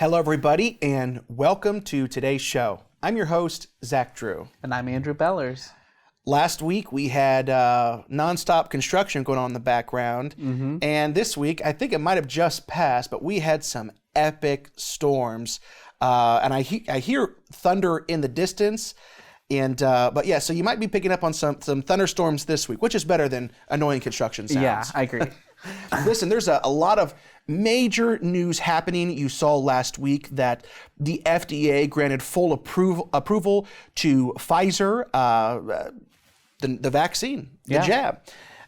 Hello, everybody, and welcome to today's show. I'm your host, Zach Drew. And I'm Andrew Bellers. Last week, we had nonstop construction going on in the background. And this week, I think it might have just passed, but we had some epic storms. And I hear thunder in the distance. And but yeah, so you might be picking up on some thunderstorms this week, which is better than annoying construction sounds. Yeah, I agree. Listen, there's a lot of major news happening. You saw last week that the FDA granted full approval to Pfizer, the vaccine, the jab.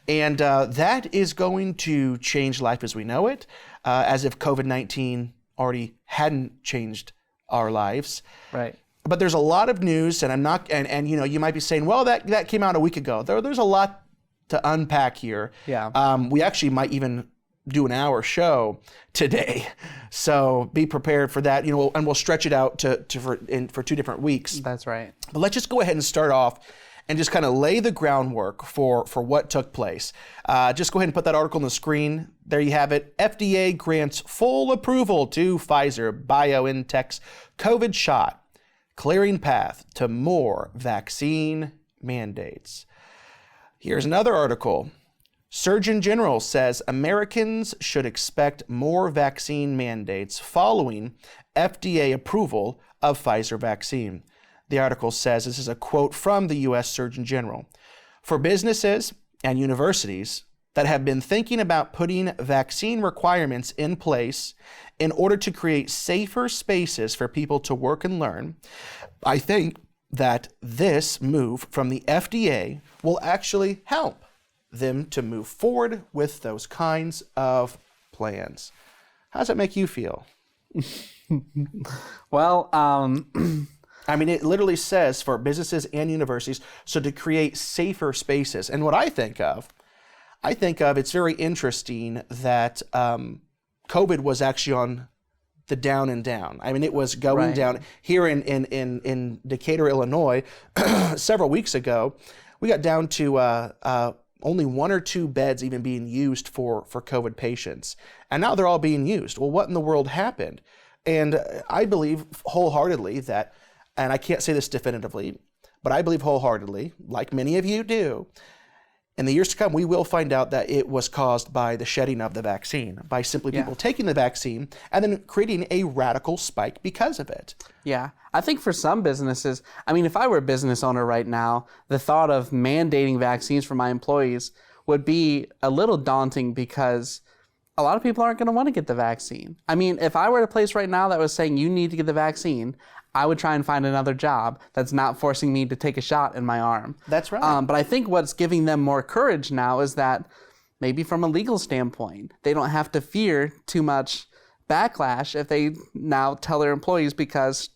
And that is going to change life as we know it, as if COVID-19 already hadn't changed our lives. Right. But there's a lot of news, and I'm not, and you know, you might be saying, well, that came out a week ago. There's a lot to unpack here. Yeah. We actually might even do an hour show today, so be prepared for that. You know, and we'll stretch it out for 2 different weeks. That's right. But let's just go ahead and start off and just kind of lay the groundwork for what took place. Just go ahead and put that article on the screen. There you have it. FDA grants full approval to Pfizer BioNTech's COVID shot, clearing path to more vaccine mandates. Here's another article. Surgeon General says Americans should expect more vaccine mandates following FDA approval of Pfizer vaccine. The article says, this is a quote from the U.S. Surgeon General, "For businesses and universities that have been thinking about putting vaccine requirements in place in order to create safer spaces for people to work and learn, I think that this move from the FDA will actually help them to move forward with those kinds of plans." How does that make you feel? Well, I mean, it literally says for businesses and universities, so to create safer spaces. And what I think of, it's very interesting that COVID was actually on the down and down. I mean, it was going down. Here in Decatur, Illinois, several weeks ago, we got down to only 1 or 2 beds even being used for COVID patients. And now they're all being used. Well, what in the world happened? And I believe wholeheartedly that, and I can't say this definitively, but I believe wholeheartedly, like many of you do, in the years to come, we will find out that it was caused by the shedding of the vaccine, by simply people taking the vaccine and then creating a radical spike because of it. yeah, I think for some businesses, I mean, if I were a business owner right now, the thought of mandating vaccines for my employees would be a little daunting because a lot of people aren't going to want to get the vaccine. I mean, if I were at a place right now that was saying you need to get the vaccine, I would try and find another job that's not forcing me to take a shot in my arm. That's right. But I think what's giving them more courage now is that maybe from a legal standpoint, they don't have to fear too much backlash if they now tell their employees because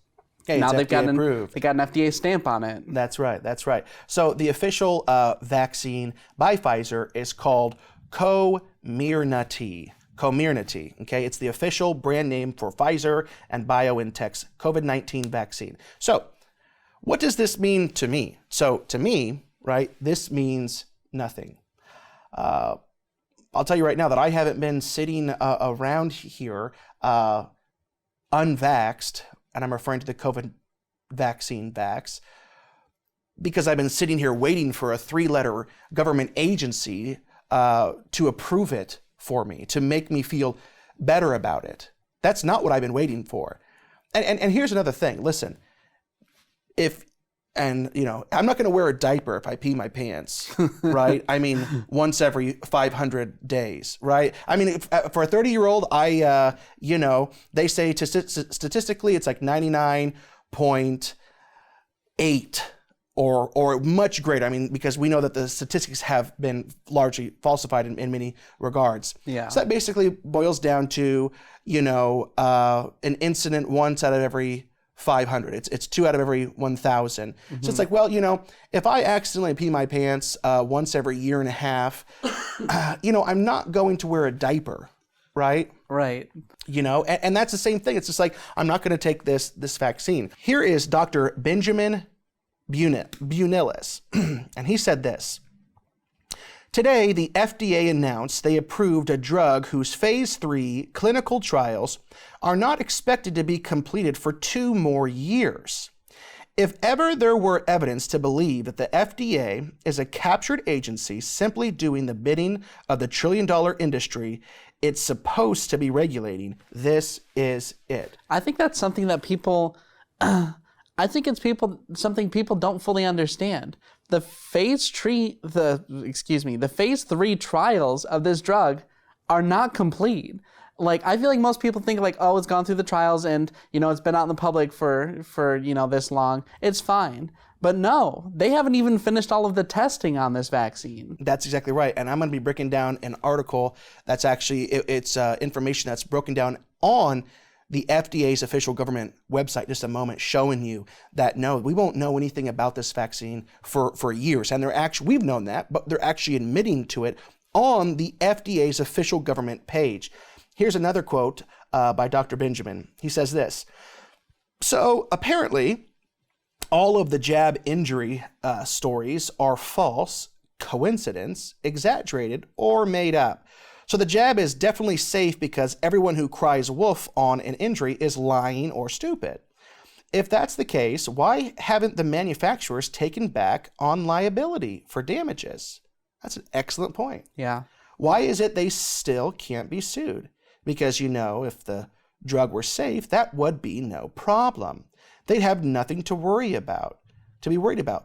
now they've got an FDA stamp on it. That's right. That's right. So the official vaccine by Pfizer is called Comirnaty. Comirnaty, okay? It's the official brand name for Pfizer and BioNTech's COVID-19 vaccine. So what does this mean to me? So to me, right, this means nothing. I'll tell you right now that I haven't been sitting around here unvaxxed, and I'm referring to the COVID vaccine vax, because I've been sitting here waiting for a 3-letter government agency to approve it for me, to make me feel better about it. That's not what I've been waiting for. And here's another thing. Listen, I'm not going to wear a diaper if I pee my pants, right? I mean, once every 500 days, right? I mean, for a 30-year-old, they say statistically it's like 99.8 or much greater. I mean, because we know that the statistics have been largely falsified in many regards. Yeah. So that basically boils down to, an incident once out of every 500. It's 2 out of every 1,000. So it's like, well, if I accidentally pee my pants once every year and a half, I'm not going to wear a diaper, right? Right. And that's the same thing. It's just like, I'm not going to take this vaccine. Here is Dr. Benjamin Bunilis, and he said this: Today, the FDA announced they approved a drug whose phase 3 clinical trials are not expected to be completed for 2 more years. If ever there were evidence to believe that the FDA is a captured agency simply doing the bidding of the trillion-dollar industry it's supposed to be regulating, this is it. I think that's something that people, something people don't fully understand. The phase 3 trials of this drug are not complete. Like, I feel like most people think like, oh, it's gone through the trials and, it's been out in the public for this long. It's fine. But no, they haven't even finished all of the testing on this vaccine. That's exactly right. And I'm going to be breaking down an article that's actually, it's information that's broken down on the FDA's official government website in just a moment, showing you that no, we won't know anything about this vaccine for years. And we've known that, but they're actually admitting to it on the FDA's official government page. Here's another quote by Dr. Benjamin. He says this: so apparently all of the jab injury stories are false, coincidence, exaggerated, or made up. So the jab is definitely safe because everyone who cries wolf on an injury is lying or stupid. If that's the case, why haven't the manufacturers taken back on liability for damages? That's an excellent point. Yeah. Why is it they still can't be sued? Because, if the drug were safe, that would be no problem. They'd have nothing to be worried about,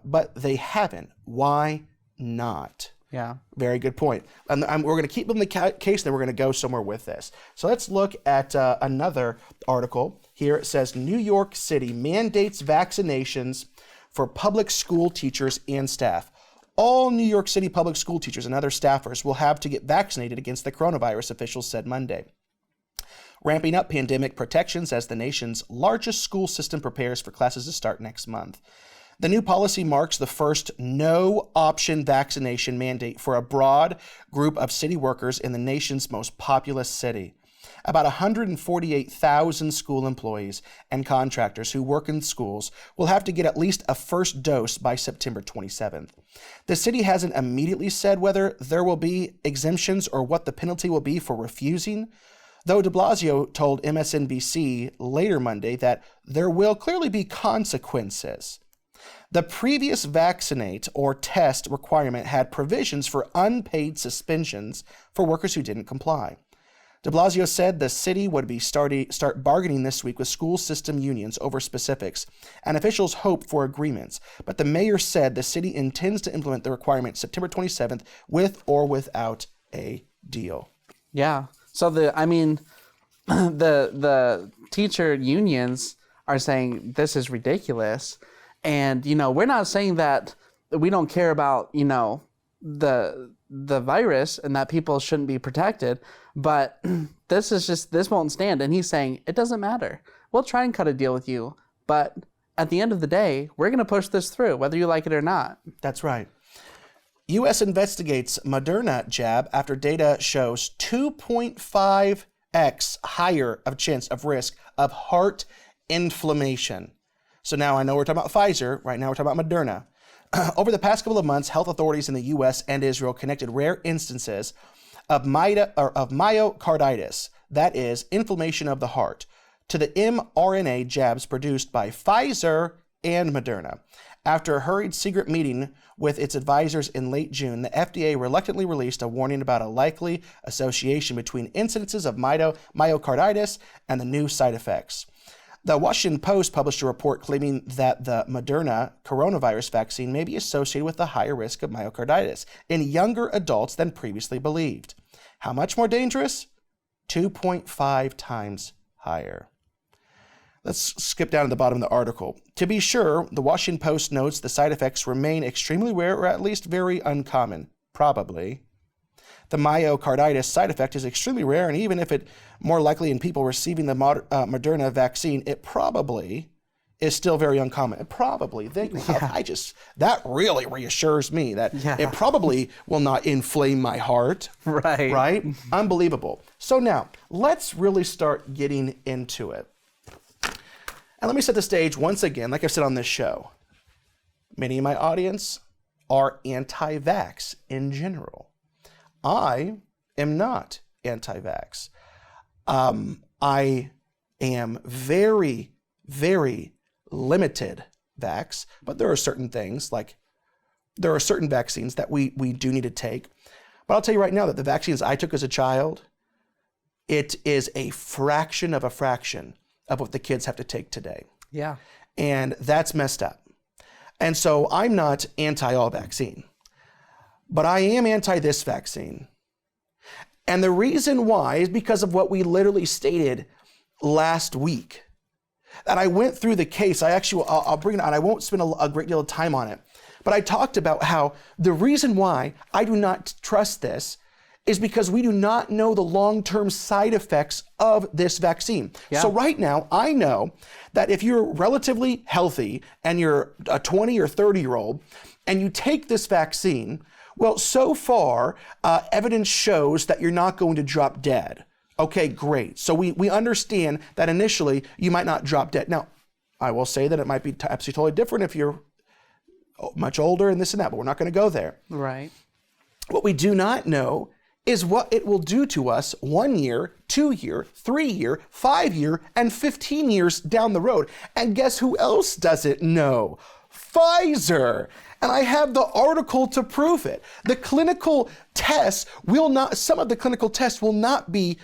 but they haven't. Why not? Yeah. Very good point. And we're going to keep them the case, then we're going to go somewhere with this. So let's look at another article. Here it says, New York City mandates vaccinations for public school teachers and staff. All New York City public school teachers and other staffers will have to get vaccinated against the coronavirus, officials said Monday, ramping up pandemic protections as the nation's largest school system prepares for classes to start next month. The new policy marks the first no-option vaccination mandate for a broad group of city workers in the nation's most populous city. About 148,000 school employees and contractors who work in schools will have to get at least a first dose by September 27th. The city hasn't immediately said whether there will be exemptions or what the penalty will be for refusing, though de Blasio told MSNBC later Monday that there will clearly be consequences. The previous vaccinate or test requirement had provisions for unpaid suspensions for workers who didn't comply. De Blasio said the city would be start bargaining this week with school system unions over specifics, and officials hope for agreements. But the mayor said the city intends to implement the requirement September 27th with or without a deal. Yeah. So the teacher unions are saying this is ridiculous. And, we're not saying that we don't care about, the virus and that people shouldn't be protected, but this won't stand. And he's saying, it doesn't matter. We'll try and cut a deal with you, but at the end of the day, we're going to push this through, whether you like it or not. That's right. U.S. investigates Moderna jab after data shows 2.5x higher of chance of risk of heart inflammation. So now I know we're talking about Pfizer. Right now we're talking about Moderna. Over the past couple of months, health authorities in the U.S. and Israel connected rare instances of myocarditis, that is, inflammation of the heart, to the mRNA jabs produced by Pfizer and Moderna. After a hurried secret meeting with its advisors in late June, the FDA reluctantly released a warning about a likely association between incidences of myocarditis and the new side effects. The Washington Post published a report claiming that the Moderna coronavirus vaccine may be associated with a higher risk of myocarditis in younger adults than previously believed. How much more dangerous? 2.5 times higher. Let's skip down to the bottom of the article. To be sure, the Washington Post notes the side effects remain extremely rare or at least very uncommon. Probably. The myocarditis side effect is extremely rare, and even if it more likely in people receiving the Moderna vaccine, it probably is still very uncommon. It probably. That really reassures me that it probably will not inflame my heart. Right. Right? Unbelievable. So now, let's really start getting into it. And let me set the stage once again, like I've said on this show. Many of my audience are anti-vax in general. I am not anti-vax. I am very, very limited vax, but there are certain things, like there are certain vaccines that we do need to take. But I'll tell you right now that the vaccines I took as a child, it is a fraction of what the kids have to take today. Yeah. And that's messed up. And so I'm not anti-all vaccine, but I am anti this vaccine. And the reason why is because of what we literally stated last week. That I went through the case. I'll bring it on. I won't spend a great deal of time on it. But I talked about how the reason why I do not trust this is because we do not know the long-term side effects of this vaccine. Yeah. So right now, I know that if you're relatively healthy and you're a 20 or 30-year-old and you take this vaccine, well, so far, evidence shows that you're not going to drop dead. Okay, great. So we understand that initially you might not drop dead. Now, I will say that it might be absolutely totally different if you're much older and this and that, but we're not going to go there. Right. What we do not know is what it will do to us 1 year, 2 year, 3 year, 5 year, and 15 years down the road. And guess who else doesn't know? Pfizer. And I have the article to prove it. The clinical tests some of the clinical tests will not be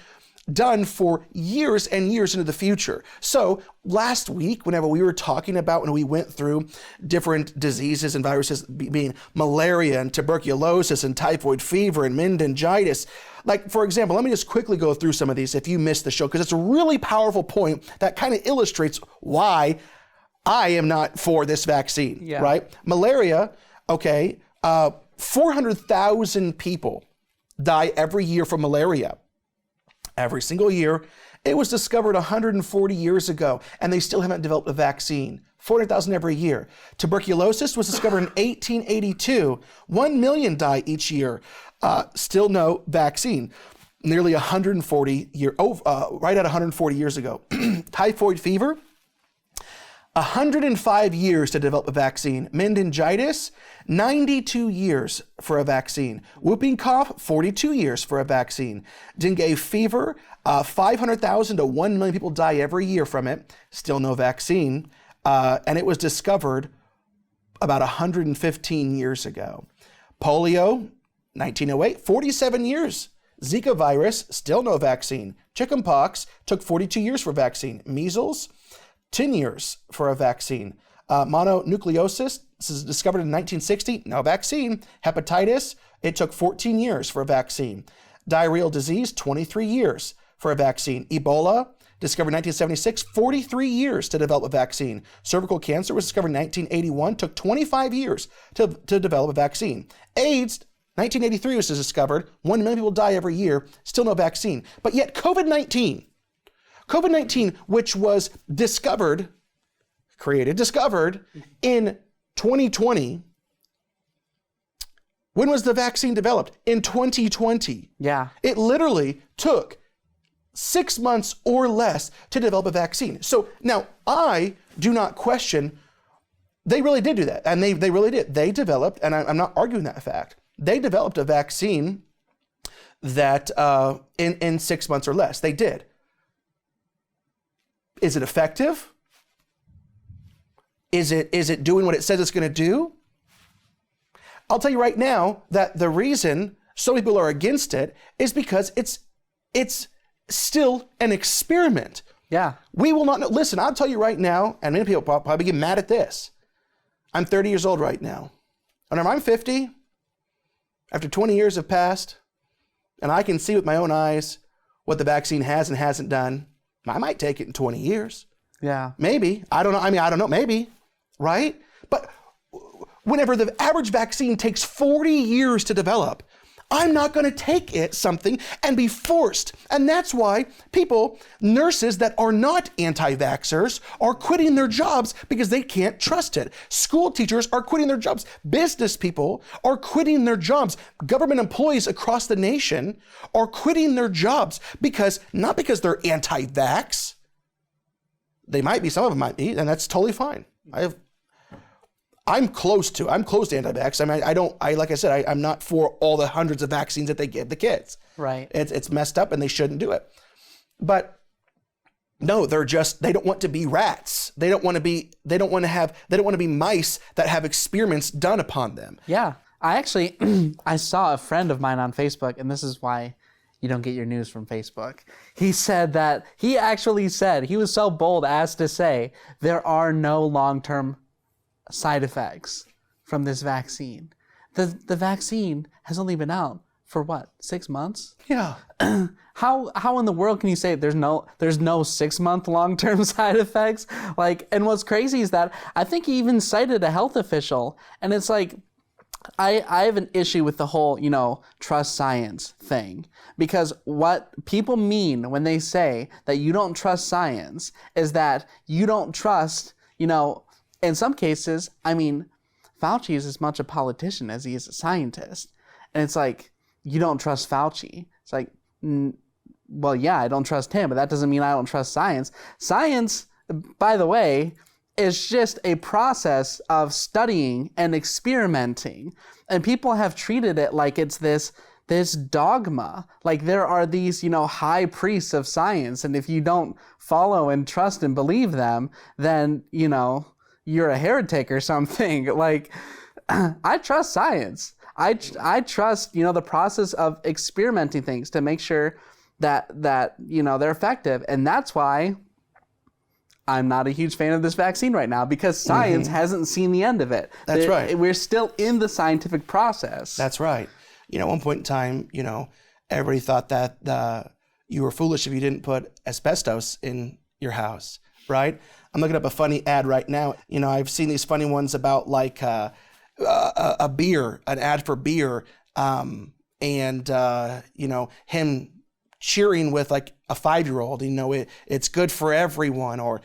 done for years and years into the future. So last week, whenever we were talking about, when we went through different diseases and viruses, being malaria and tuberculosis and typhoid fever and meningitis, like, for example, let me just quickly go through some of these if you missed the show, because it's a really powerful point that kind of illustrates why I am not for this vaccine, right? Malaria, okay, 400,000 people die every year from malaria. Every single year. It was discovered 140 years ago, and they still haven't developed a vaccine. 400,000 every year. Tuberculosis was discovered in 1882. 1 million die each year. Still no vaccine. Nearly 140 right at 140 years ago. Typhoid fever, 105 years to develop a vaccine. Meningitis, 92 years for a vaccine. Whooping cough, 42 years for a vaccine. Dengue fever, 500,000 to 1 million people die every year from it. Still no vaccine. And it was discovered about 115 years ago. Polio, 1908, 47 years. Zika virus, still no vaccine. Chickenpox, took 42 years for vaccine. Measles, 10 years for a vaccine. Mononucleosis, this is discovered in 1960, no vaccine. Hepatitis, it took 14 years for a vaccine. Diarrheal disease, 23 years for a vaccine. Ebola, discovered in 1976, 43 years to develop a vaccine. Cervical cancer was discovered in 1981, took 25 years to develop a vaccine. AIDS, 1983 was discovered, 1 million people die every year, still no vaccine. But yet COVID-19, which was discovered in 2020. When was the vaccine developed? In 2020. Yeah. It literally took 6 months or less to develop a vaccine. So now I do not question, they really did do that. And they really did. They developed, and I'm not arguing that fact, they developed a vaccine that in 6 months or less. They did. Is it effective? Is it doing what it says it's going to do? I'll tell you right now that the reason so many people are against it is because it's still an experiment. Yeah. We will not know. Listen, I'll tell you right now, and many people probably get mad at this. I'm 30 years old right now. Whenever I'm 50, after 20 years have passed, and I can see with my own eyes what the vaccine has and hasn't done, I might take it in 20 years. Yeah. Maybe. I don't know. I don't know. Maybe. Right? But whenever the average vaccine takes 40 years to develop, I'm not going to take something and be forced. And that's why nurses that are not anti-vaxxers are quitting their jobs because they can't trust it. School teachers are quitting their jobs. Business people are quitting their jobs. Government employees across the nation are quitting their jobs not because they're anti-vax. They might be, some of them might be, and that's totally fine. I'm close to anti-vax. I mean, like I said, I'm not for all the hundreds of vaccines that they give the kids. Right. It's messed up and they shouldn't do it. But no, they don't want to be rats. They don't want to be mice that have experiments done upon them. Yeah. I saw a friend of mine on Facebook, and this is why you don't get your news from Facebook. He actually said, he was so bold as to say, there are no long-term side effects from this vaccine. The vaccine has only been out for what, 6 months? Yeah. How in the world can you say there's no 6 month long-term side effects? Like, and what's crazy is that I think he even cited a health official, and it's like, I have an issue with the whole, trust science thing, because what people mean when they say that you don't trust science is that you don't trust, in some cases, I mean, Fauci is as much a politician as he is a scientist. And it's like, you don't trust Fauci. It's like, well, yeah, I don't trust him, but that doesn't mean I don't trust science. Science, by the way, is just a process of studying and experimenting. And people have treated it like it's this dogma. Like there are these, high priests of science. And if you don't follow and trust and believe them, then, you're a heretic or something. Like, I trust science. I trust, the process of experimenting things to make sure that they're effective. And that's why I'm not a huge fan of this vaccine right now, because science hasn't seen the end of it. That's right. We're still in the scientific process. That's right. At one point in time, everybody thought that you were foolish if you didn't put asbestos in your house, right? I'm looking up a funny ad right now. I've seen these funny ones about like a beer, an ad for beer, and him cheering with like a 5-year-old, it's good for everyone, or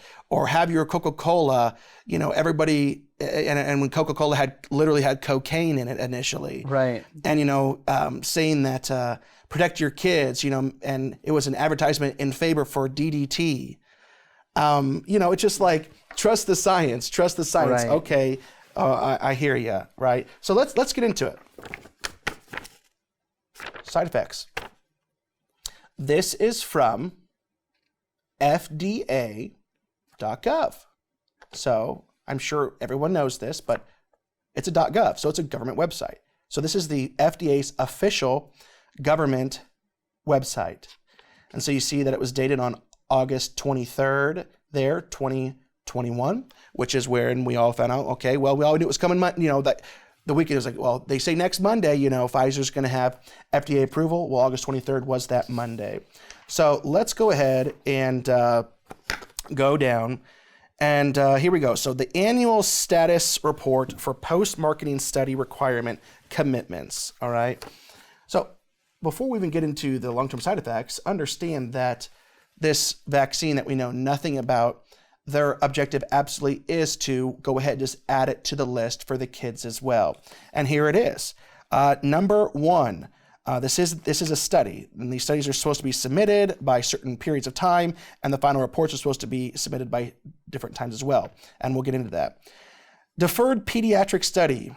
have your Coca-Cola, everybody, and when Coca-Cola literally had cocaine in it initially. Right. And, saying that, protect your kids, and it was an advertisement in favor for DDT. It's just like, trust the science. Right. Okay. I hear you. Right. So let's get into it. Side effects. This is from FDA.gov. So I'm sure everyone knows this, but it's a .gov, so it's a government website. So this is the FDA's official government website. And so you see that it was dated on August 23rd there, 2021, which is when we all found out, okay, well, we all knew it was coming, that the weekend was like, well, they say next Monday, Pfizer's going to have FDA approval. Well, August 23rd was that Monday. So let's go ahead and go down. And here we go. So the annual status report for post-marketing study requirement commitments. All right. So before we even get into the long-term side effects, understand that this vaccine that we know nothing about, their objective absolutely is to go ahead and just add it to the list for the kids as well. And here it is. Number 1, this is a study, and these studies are supposed to be submitted by certain periods of time, and the final reports are supposed to be submitted by different times as well. And we'll get into that. Deferred pediatric study,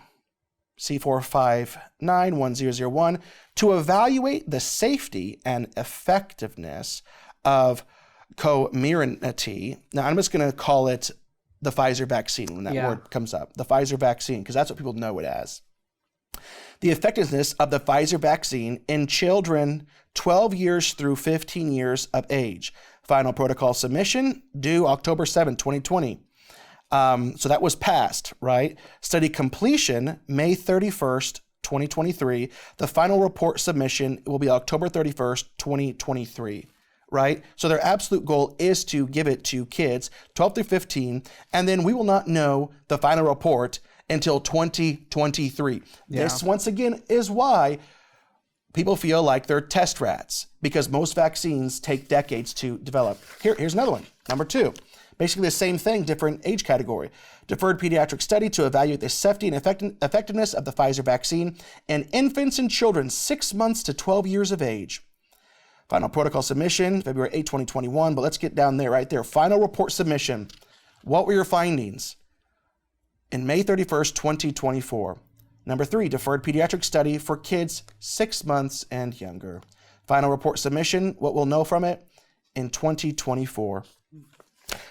C4591001, to evaluate the safety and effectiveness of Comirnaty. Now, I'm just going to call it the Pfizer vaccine when that word comes up. The Pfizer vaccine, because that's what people know it as. The effectiveness of the Pfizer vaccine in children 12 years through 15 years of age. Final protocol submission due October 7, 2020. So that was passed, right? Study completion, May 31st, 2023. The final report submission will be October 31st, 2023. Right? So their absolute goal is to give it to kids 12 through 15, and then we will not know the final report until 2023. Yeah. This, once again, is why people feel like they're test rats, because most vaccines take decades to develop. Here's another one, number 2. Basically the same thing, different age category. Deferred pediatric study to evaluate the safety and effectiveness of the Pfizer vaccine in infants and children 6 months to 12 years of age. Final protocol submission, February 8, 2021, but let's get down there right there. Final report submission. What were your findings? in May 31st, 2024. Number 3, deferred pediatric study for kids 6 months and younger. Final report submission, what we'll know from it in 2024.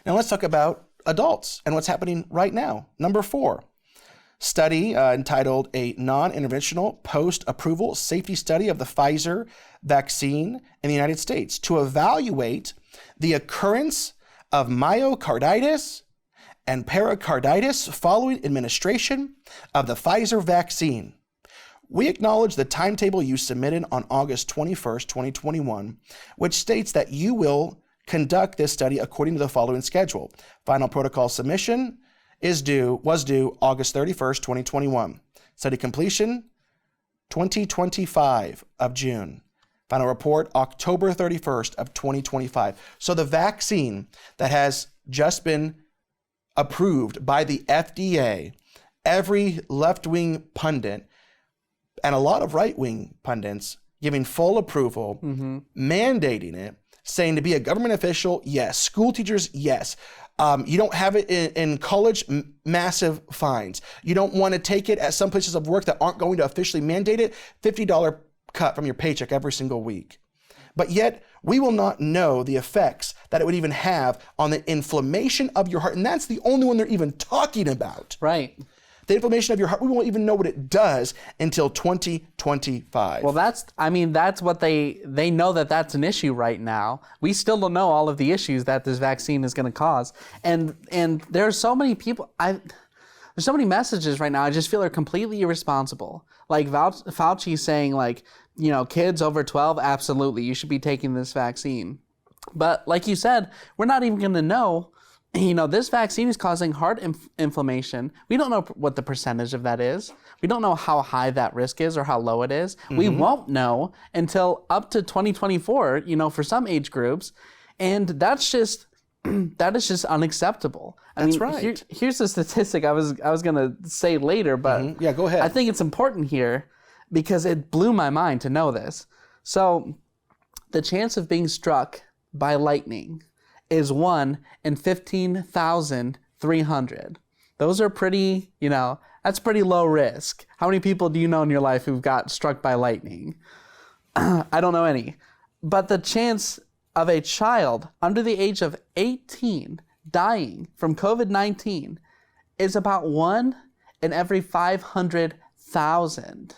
Now let's talk about adults and what's happening right now. Number 4, study entitled A Non-Interventional Post-Approval Safety Study of the Pfizer Vaccine in the United States to evaluate the occurrence of myocarditis and pericarditis following administration of the Pfizer vaccine. We acknowledge the timetable you submitted on August 21st, 2021, which states that you will conduct this study according to the following schedule. Final protocol submission was due August 31st, 2021. Study completion, 2025 of June. Final report, October 31st of 2025. So the vaccine that has just been approved by the FDA, every left-wing pundit and a lot of right-wing pundits giving full approval, mandating it, saying to be a government official, yes. School teachers, yes. You don't have it in college, massive fines. You don't want to take it at some places of work that aren't going to officially mandate it, $50 cut from your paycheck every single week. But yet, we will not know the effects that it would even have on the inflammation of your heart. And that's the only one they're even talking about. Right. The inflammation of your heart, we won't even know what it does until 2025. Well, that's what they know that's an issue right now. We still don't know all of the issues that this vaccine is going to cause. And there are so many people, there's so many messages right now I just feel are completely irresponsible. Like Fauci saying like, kids over 12, absolutely, you should be taking this vaccine. But like you said, we're not even going to know, this vaccine is causing heart inflammation. We don't know what the percentage of that is. We don't know how high that risk is or how low it is. We won't know until up to 2024, for some age groups. And that is just unacceptable. That's right. Here's the statistic I was going to say later, but yeah, go ahead. I think it's important here because it blew my mind to know this. So the chance of being struck by lightning is 1 in 15,300. Those are pretty, that's pretty low risk. How many people do you know in your life who've got struck by lightning? I don't know any. But the chance of a child under the age of 18 dying from COVID-19 is about 1 in every 500,000.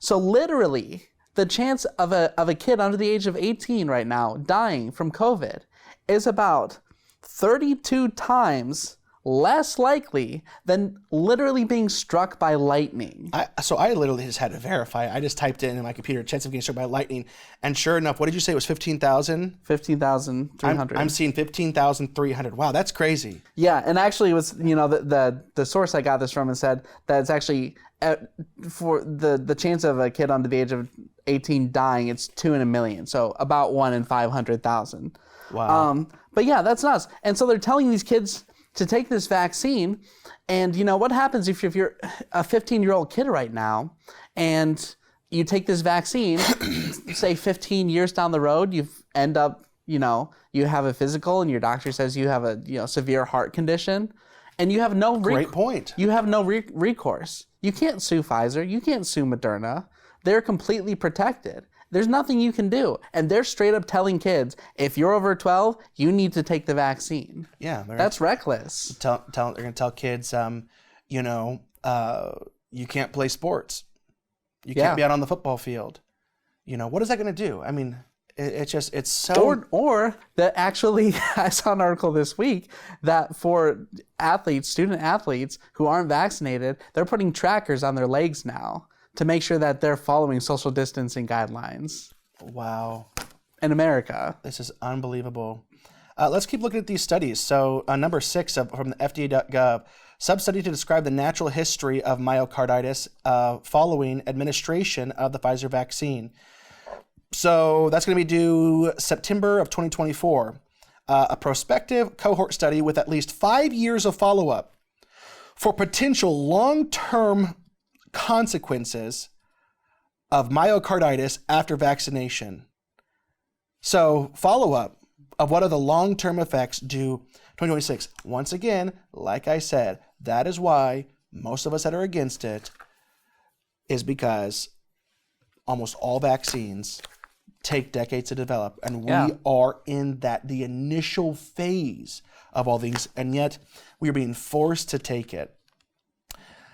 So literally, the chance of a kid under the age of 18 right now dying from COVID is about 32 times less likely than literally being struck by lightning. So I literally just had to verify. I just typed in my computer, chance of getting struck by lightning, and sure enough, what did you say it was 15,000? 15,300. I'm seeing 15,300. Wow, that's crazy. Yeah, and actually it was, the source I got this from and said that it's actually, for the chance of a kid under the age of 18 dying, it's 2 in a million. So about 1 in 500,000. Wow. But yeah, that's nuts. And so they're telling these kids to take this vaccine. And what happens if you're a 15-year-old kid right now and you take this vaccine, say 15 years down the road, you end up, you have a physical and your doctor says you have a severe heart condition and you have no Great point. You have no recourse. You can't sue Pfizer. You can't sue Moderna. They're completely protected. There's nothing you can do. And they're straight up telling kids, if you're over 12, you need to take the vaccine. Yeah. That's reckless. They're going to tell kids, you can't play sports. You can't be out on the football field. What is that going to do? I mean, it's so... Or that actually, I saw an article this week that for student athletes who aren't vaccinated, they're putting trackers on their legs now to make sure that they're following social distancing guidelines. Wow. In America. This is unbelievable. Let's keep looking at these studies. So number 6 from the FDA.gov, sub-study to describe the natural history of myocarditis following administration of the Pfizer vaccine. So that's going to be due September of 2024. A prospective cohort study with at least 5 years of follow-up for potential long-term consequences of myocarditis after vaccination. So follow-up of what are the long-term effects due 2026. Once again, like I said, that is why most of us that are against it is because almost all vaccines take decades to develop, and we are in the initial phase of all these, and yet we are being forced to take it.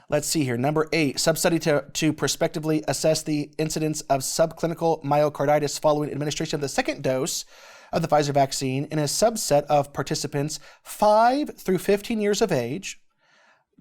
Let's see here. Number 8, sub-study to prospectively assess the incidence of subclinical myocarditis following administration of the second dose of the Pfizer vaccine in a subset of participants 5 through 15 years of age,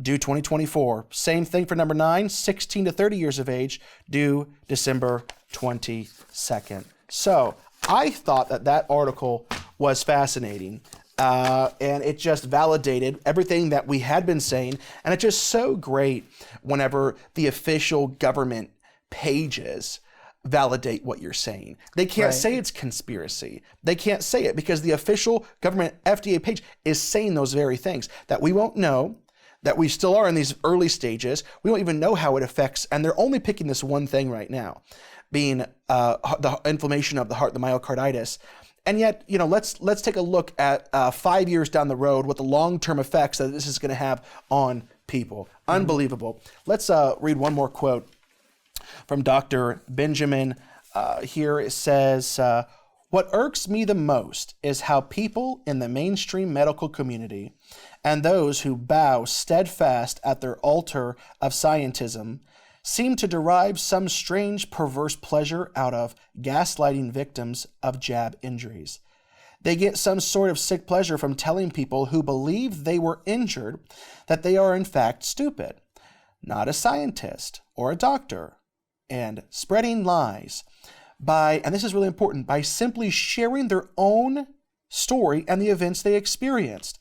due 2024. Same thing for number 9, 16 to 30 years of age, due December 22nd. So I thought that article was fascinating. And it just validated everything that we had been saying. And it's just so great whenever the official government pages validate what you're saying. They can't say it's conspiracy. They can't say it because the official government FDA page is saying those very things that we won't know, that we still are in these early stages. We don't even know how it affects. And they're only picking this one thing right now, being the inflammation of the heart, the myocarditis. And yet, let's take a look at 5 years down the road, what the long-term effects that this is going to have on people. Unbelievable. Let's read one more quote from Dr. Benjamin. Here it says, what irks me the most is how people in the mainstream medical community and those who bow steadfast at their altar of scientism seem to derive some strange perverse pleasure out of gaslighting victims of jab injuries. They get some sort of sick pleasure from telling people who believe they were injured that they are in fact stupid, not a scientist or a doctor, and spreading lies by, and this is really important, by simply sharing their own story and the events they experienced.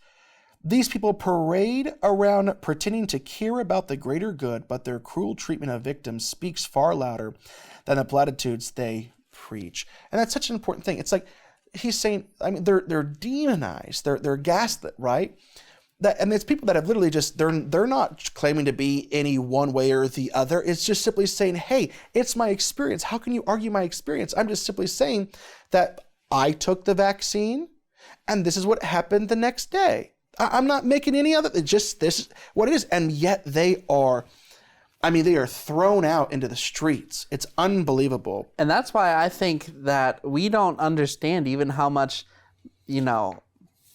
These people parade around pretending to care about the greater good, but their cruel treatment of victims speaks far louder than the platitudes they preach. And that's such an important thing. It's like he's saying, they're demonized, they're gaslit, right? And it's people that have literally just, they're not claiming to be any one way or the other. It's just simply saying, hey, it's my experience. How can you argue my experience? I'm just simply saying that I took the vaccine and this is what happened the next day. I'm not making any other, just this is what it is. And yet they are thrown out into the streets. It's unbelievable. And that's why I think that we don't understand even how much,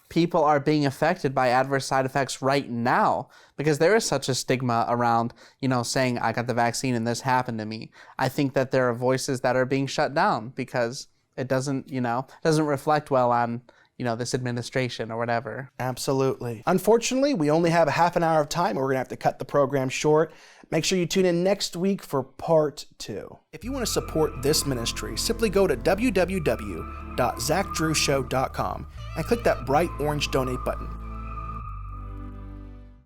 people are being affected by adverse side effects right now, because there is such a stigma around, saying I got the vaccine and this happened to me. I think that there are voices that are being shut down because it doesn't reflect well on this administration or whatever. Absolutely. Unfortunately, we only have a half an hour of time. We're going to have to cut the program short. Make sure you tune in next week for part 2. If you want to support this ministry, simply go to www.zachdrewshow.com and click that bright orange donate button.